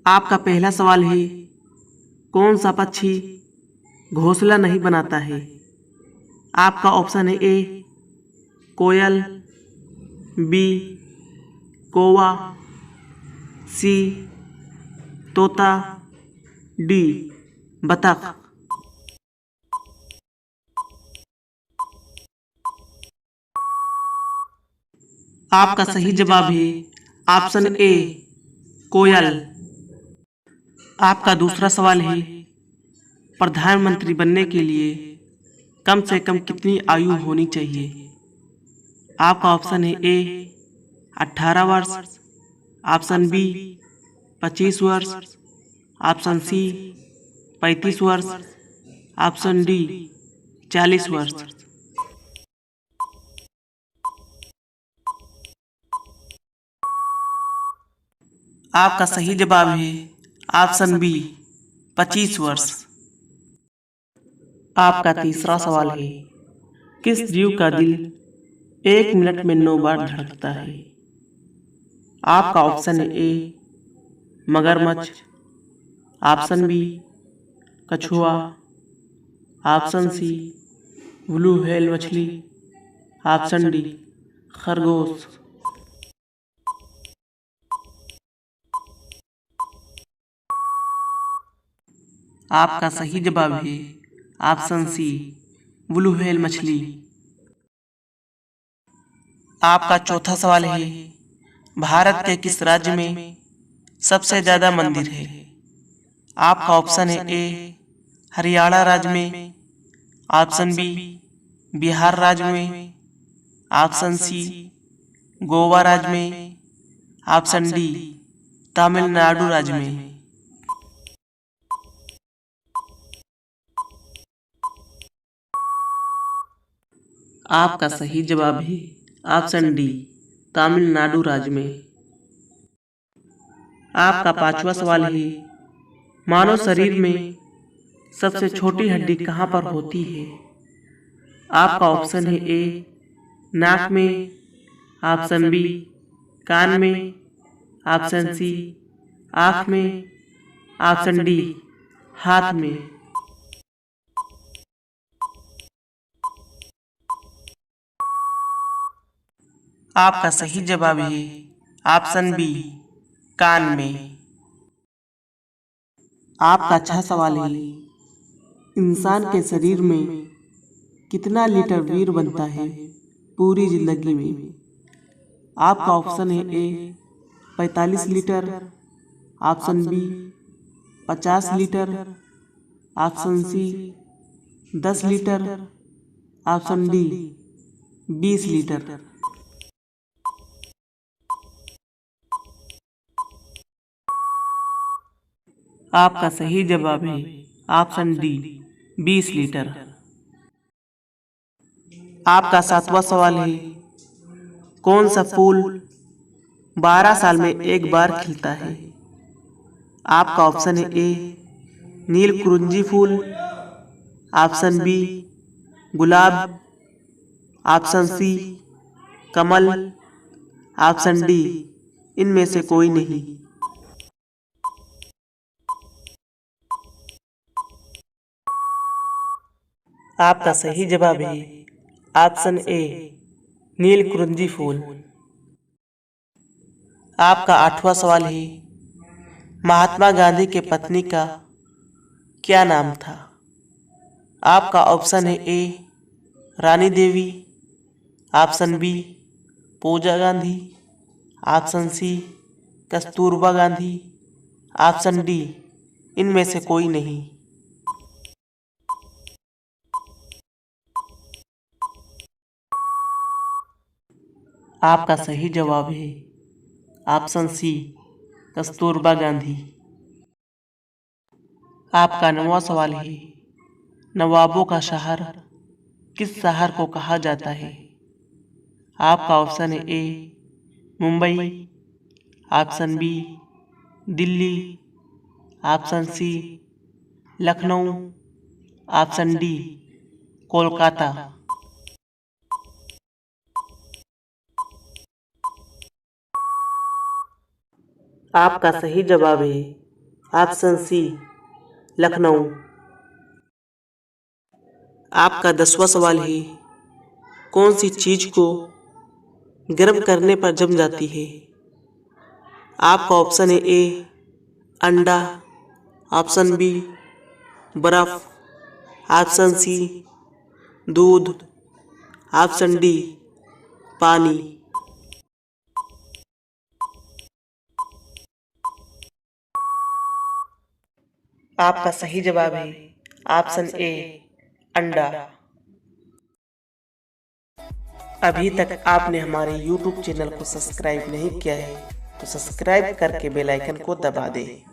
आपका पहला सवाल है, कौन सा पक्षी घोंसला नहीं बनाता है? आपका ऑप्शन है ए कोयल, बी कौवा, सी तोता, डी बतख। आपका सही जवाब है ऑप्शन ए कोयल। आपका दूसरा सवाल है, प्रधानमंत्री बनने के लिए कम से कम कितनी आयु होनी चाहिए? आपका ऑप्शन है ए 18 वर्ष, ऑप्शन बी 25 वर्ष, ऑप्शन सी 35 वर्ष, ऑप्शन डी 40 वर्ष। आपका सही जवाब है ऑप्शन बी 25 वर्ष। आपका तीसरा सवाल है, किस जीव का दिल 1 मिनट में 9 बार धड़कता है? आपका ऑप्शन है ए मगरमच्छ, ऑप्शन बी कछुआ, ऑप्शन सी ब्लू व्हेल मछली, ऑप्शन डी खरगोश। आपका सही जवाब है ऑप्शन सी ब्लू व्हेल मछली। आपका चौथा सवाल है, भारत के किस राज्य में सबसे ज्यादा मंदिर है? आपका ऑप्शन है ए हरियाणा राज्य में, ऑप्शन बी बिहार राज्य में, ऑप्शन सी गोवा राज्य में, ऑप्शन डी तमिलनाडु राज्य में। आपका सही जवाब है ऑप्शन डी तमिलनाडु राज्य में। आपका पांचवा सवाल है, मानव शरीर में सबसे छोटी हड्डी कहाँ पर होती है? आपका ऑप्शन है ए नाक में, ऑप्शन बी कान में, ऑप्शन सी आँख में, ऑप्शन डी हाथ में। आपका सही जवाब है ऑप्शन बी कान में। आपका छह सवाल है, इंसान के शरीर में कितना लीटर वीर्य बनता है पूरी जिंदगी में? आपका ऑप्शन है A 45 litre, option B 50 litre, option C 10 litre, option D 20 litre. आपका सही जवाब है ऑप्शन डी 20 लीटर। आपका सातवां सवाल है, कौन सा फूल 12 साल में एक बार खिलता है? आपका ऑप्शन है ए नीलकुरुंजी फूल, ऑप्शन बी गुलाब, ऑप्शन सी कमल, ऑप्शन डी इनमें से कोई नहीं। आपका सही जवाब है ऑप्शन ए नीलकुरुंजी फूल। आपका आठवां सवाल है, महात्मा गांधी के पत्नी का क्या नाम था? आपका ऑप्शन है ए रानी देवी, ऑप्शन बी पूजा Gandhi, option C Kasturba Gandhi, option D इनमें से कोई नहीं। आपका सही जवाब है ऑप्शन सी कस्तूरबा गांधी। आपका नौवां सवाल है, नवाबों का शहर किस शहर को कहा जाता है? आपका ऑप्शन है ए Mumbai, option B Delhi, option C Lucknow, option D Kolkata. आपका सही जवाब है ऑप्शन सी लखनऊ। आपका 10वां सवाल है, कौन सी चीज को गर्म करने पर जम जाती है? आपका ऑप्शन है ए अंडा, ऑप्शन बी बर्फ, ऑप्शन सी दूध, ऑप्शन डी पानी। आपका सही जवाब है ऑप्शन ए अंडा। अभी तक आपने हमारे YouTube चैनल को सब्सक्राइब नहीं किया है तो सब्सक्राइब करके बेल आइकन को दबा दें।